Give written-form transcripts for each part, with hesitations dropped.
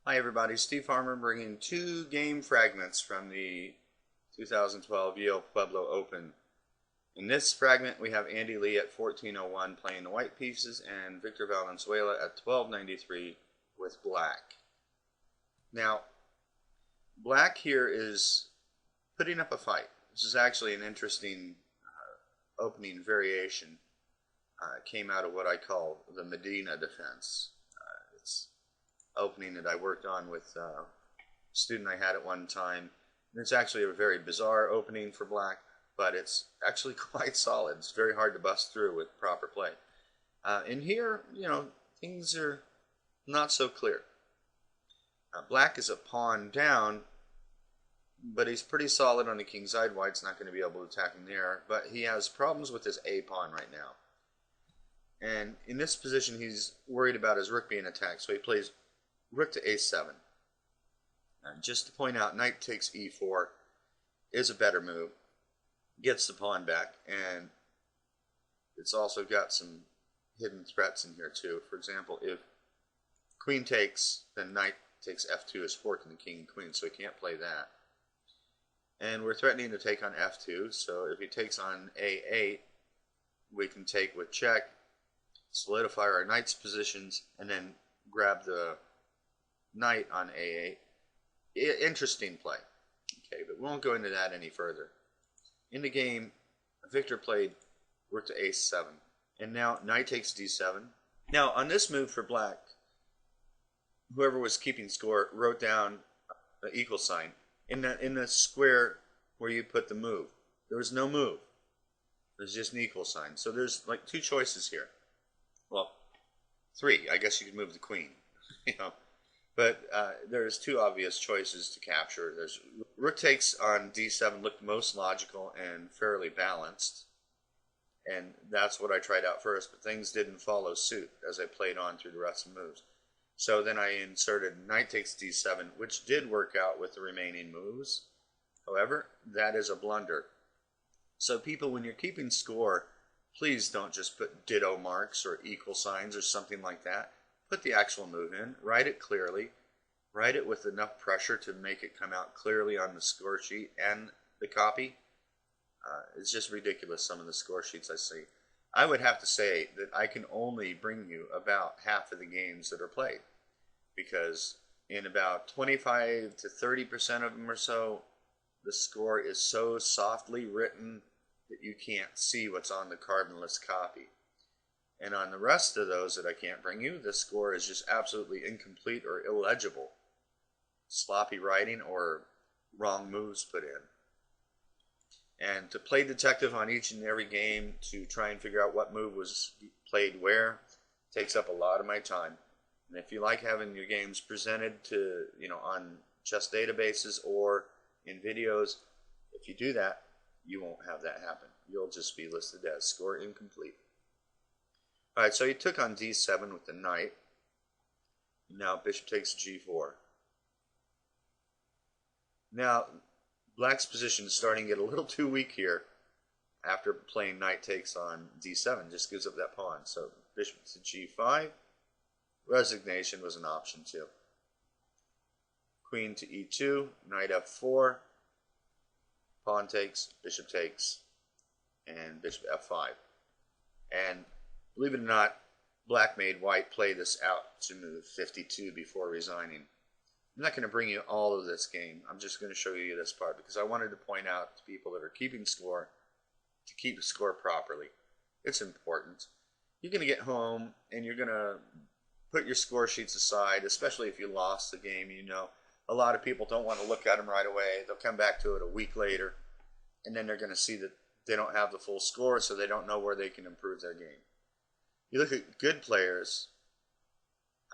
Hi everybody, Steve Farmer bringing two game fragments from the 2012 Ye Old Pueblo Open. In this fragment we have Andy Lee at 1401 playing the white pieces and Victor Valenzuela at 1293 with black. Now, black here is putting up a fight. This is actually an interesting opening variation. It came out of what I call the Medina defense. It's opening that I worked on with a student I had at one time. And it's actually a very bizarre opening for black, but it's actually quite solid. It's very hard to bust through with proper play. In here, things are not so clear. Black is a pawn down, but he's pretty solid on the king side. White's not going to be able to attack him there, but he has problems with his A pawn right now. And in this position, he's worried about his rook being attacked, so he plays rook to a7. Just to point out, knight takes e4 is a better move. Gets the pawn back, and it's also got some hidden threats in here too. For example, if queen takes, then knight takes f2 is forking the king and queen, so he can't play that. And we're threatening to take on f2, so if he takes on a8, we can take with check, solidify our knight's positions, and then grab the knight on a8. Interesting play. Okay, but we won't go into that any further. In the game, Victor played rook to a7, and now knight takes d7. Now, on this move for black, whoever was keeping score wrote down the equal sign in the square where you put the move. There was no move. There's just an equal sign. So there's like two choices here. Well, three. I guess you could move the queen. But there's two obvious choices to capture. There's rook takes on d7 looked most logical and fairly balanced, and that's what I tried out first. But things didn't follow suit as I played on through the rest of the moves. So then I inserted knight takes d7, which did work out with the remaining moves. However, that is a blunder. So people, when you're keeping score, please don't just put ditto marks or equal signs or something like that. Put the actual move in, write it clearly, write it with enough pressure to make it come out clearly on the score sheet and the copy. It's just ridiculous, some of the score sheets I see. I would have to say that I can only bring you about half of the games that are played, because in about 25 to 30% of them or so, the score is so softly written that you can't see what's on the carbonless copy. And on the rest of those that I can't bring you, the score is just absolutely incomplete or illegible. Sloppy writing or wrong moves put in. And to play detective on each and every game to try and figure out what move was played where takes up a lot of my time. And if you like having your games presented to, on chess databases or in videos, if you do that, you won't have that happen. You'll just be listed as score incomplete. Alright, so he took on d7 with the knight. Now bishop takes g4. Now, black's position is starting to get a little too weak here after playing knight takes on d7. Just gives up that pawn. So bishop to g5. Resignation was an option too. Queen to e2, knight f4. Pawn takes, bishop takes, and bishop f5. And believe it or not, black made white play this out to move 52 before resigning. I'm not going to bring you all of this game. I'm just going to show you this part because I wanted to point out to people that are keeping score to keep the score properly. It's important. You're going to get home and you're going to put your score sheets aside, especially if you lost the game. A lot of people don't want to look at them right away. They'll come back to it a week later, and then they're going to see that they don't have the full score, so they don't know where they can improve their game. You look at good players.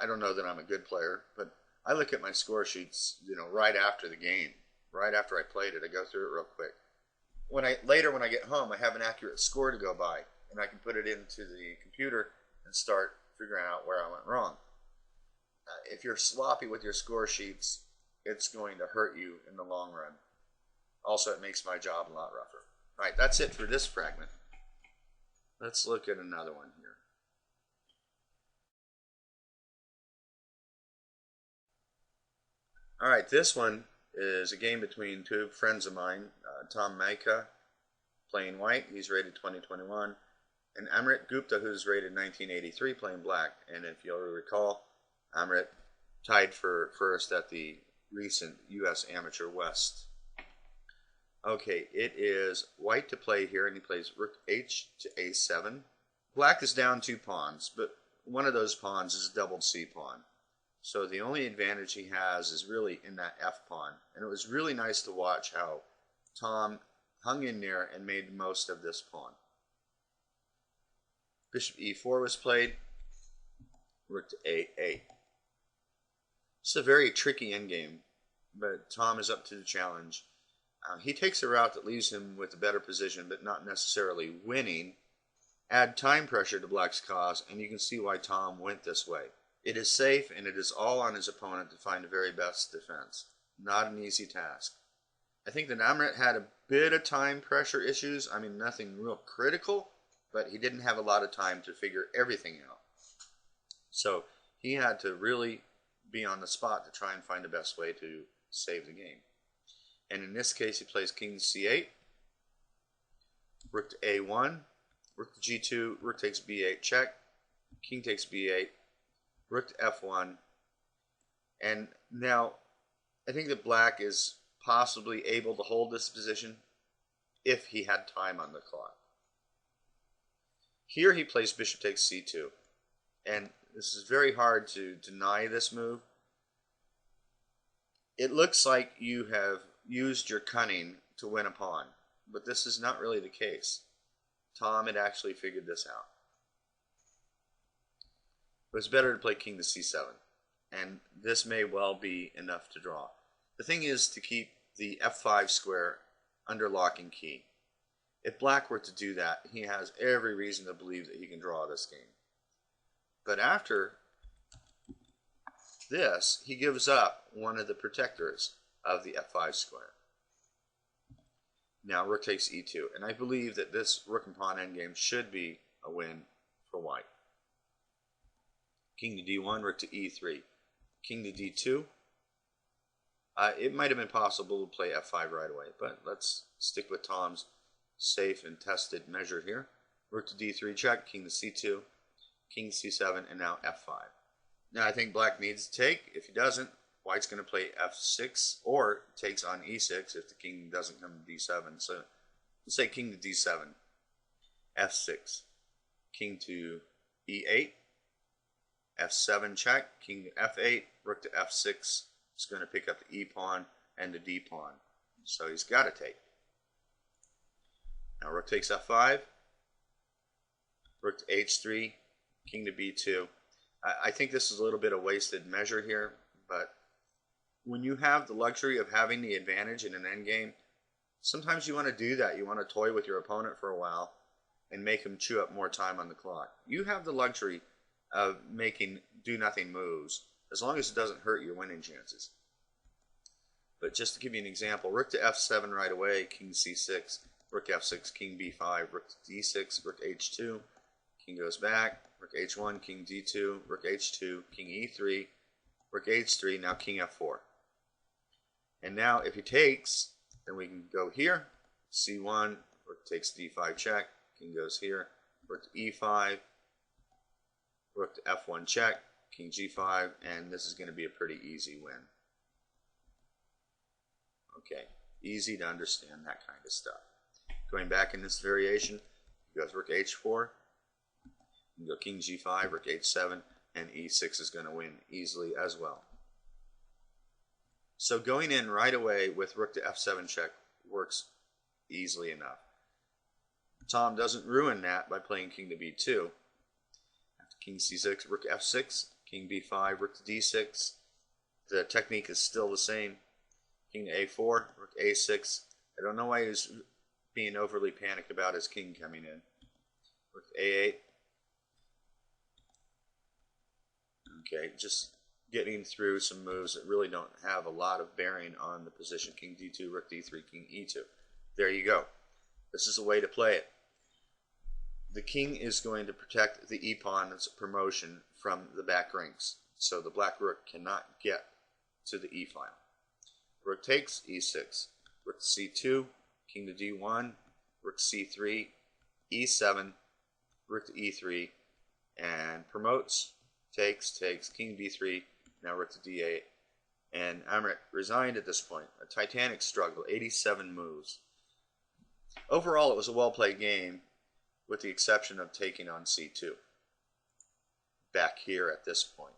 I don't know that I'm a good player, but I look at my score sheets, right after the game, right after I played it. I go through it real quick. Later when I get home, I have an accurate score to go by, and I can put it into the computer and start figuring out where I went wrong. If you're sloppy with your score sheets, it's going to hurt you in the long run. Also, it makes my job a lot rougher. All right, that's it for this fragment. Let's look at another one here. Alright, this one is a game between two friends of mine, Tom Mayka, playing white, he's rated 2021, and Amrit Gupta, who's rated 1983, playing black. And if you'll recall, Amrit tied for first at the recent U.S. Amateur West. Okay, it is white to play here, and he plays rook h to a7. Black is down 2 pawns, but one of those pawns is a doubled c pawn. So the only advantage he has is really in that f pawn. And it was really nice to watch how Tom hung in there and made the most of this pawn. Bishop e4 was played, rook to a8. It's a very tricky endgame, but Tom is up to the challenge. He takes a route that leaves him with a better position, but not necessarily winning. Add time pressure to black's cause, and you can see why Tom went this way. It is safe, and it is all on his opponent to find the very best defense. Not an easy task. I think that Amrit had a bit of time pressure issues. I mean, nothing real critical, but he didn't have a lot of time to figure everything out. So he had to really be on the spot to try and find the best way to save the game. And in this case, he plays king c8, rook to a1, rook to g2, rook takes b8 check, king takes b8, rook to f1. And now I think that black is possibly able to hold this position if he had time on the clock. Here he plays bishop takes c2, and this is very hard to deny this move. It looks like you have used your cunning to win a pawn, but this is not really the case. Tom had actually figured this out. It was better to play king to c7, and this may well be enough to draw. The thing is to keep the f5 square under lock and key. If black were to do that, he has every reason to believe that he can draw this game. But after this, he gives up one of the protectors of the f5 square. Now rook takes e2, and I believe that this rook and pawn endgame should be a win for white. King to d1, rook to e3, king to d2. It might have been possible to play f5 right away, but let's stick with Tom's safe and tested measure here. Rook to d3 check, king to c2, king c7, and now f5. Now I think black needs to take. If he doesn't, white's going to play f6 or takes on e6 if the king doesn't come to d7. So let's say king to d7, f6, king to e8, f7 check, king to f8, rook to f6. Is going to pick up the e pawn and the d pawn. So he's got to take. Now rook takes f5, rook to h3, king to b2. I think this is a little bit of wasted measure here, but when you have the luxury of having the advantage in an endgame, sometimes you want to do that. You want to toy with your opponent for a while and make him chew up more time on the clock. You have the luxury of making do-nothing moves as long as it doesn't hurt your winning chances. But just to give you an example, rook to f7 right away, king c6, rook f6, king b5, rook to d6, rook h2, king goes back, rook h1, king d2, rook h2, king e3, rook h3, now king f4. And now if he takes, then we can go here, c1, rook takes d5 check, king goes here, rook to e5, rook to f1 check, king g5, and this is going to be a pretty easy win. Okay, easy to understand that kind of stuff. Going back in this variation, he goes rook h4, you go king g5, rook h7, and e6 is going to win easily as well. So going in right away with rook to f7 check works easily enough. Tom doesn't ruin that by playing king to b2. After king c6, rook f6, king b5, rook to d6. The technique is still the same. King to a4, rook a6. I don't know why he was being overly panicked about his king coming in. Rook a8. Okay, just getting through some moves that really don't have a lot of bearing on the position. King d2, rook d3, king e2. There you go. This is a way to play it. The king is going to protect the e-pawn's promotion from the back ranks, so the black rook cannot get to the e-file. rook takes, e6, rook to c2, king to d1, rook to c3, e7, rook to e3, and promotes, takes, king b3, now rook to d8, and Amrit resigned at this point. A titanic struggle, 87 moves. Overall, it was a well-played game, with the exception of taking on c2. Back here at this point.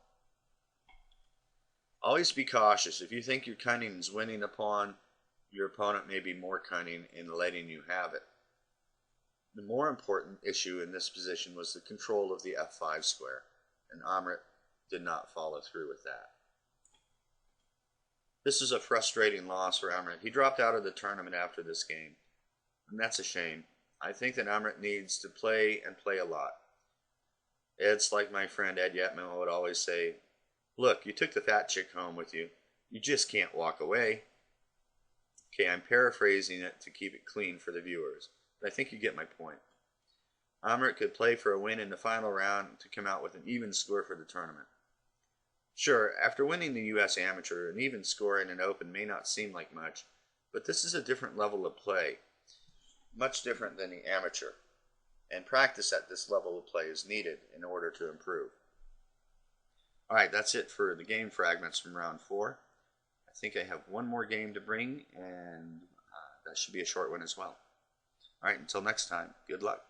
Always be cautious. If you think your cunning is winning a pawn, your opponent may be more cunning in letting you have it. The more important issue in this position was the control of the f5 square, and Amrit did not follow through with that. This is a frustrating loss for Amrit. He dropped out of the tournament after this game, and that's a shame. I think that Amrit needs to play and play a lot. It's like my friend Ed Yetman would always say, look, you took the fat chick home with you. You just can't walk away. Okay, I'm paraphrasing it to keep it clean for the viewers, but I think you get my point. Amrit could play for a win in the final round to come out with an even score for the tournament. Sure, after winning the U.S. Amateur, an even score in an Open may not seem like much, but this is a different level of play, much different than the Amateur, and practice at this level of play is needed in order to improve. Alright, that's it for the game fragments from round 4. I think I have one more game to bring, and that should be a short one as well. Alright, until next time, good luck.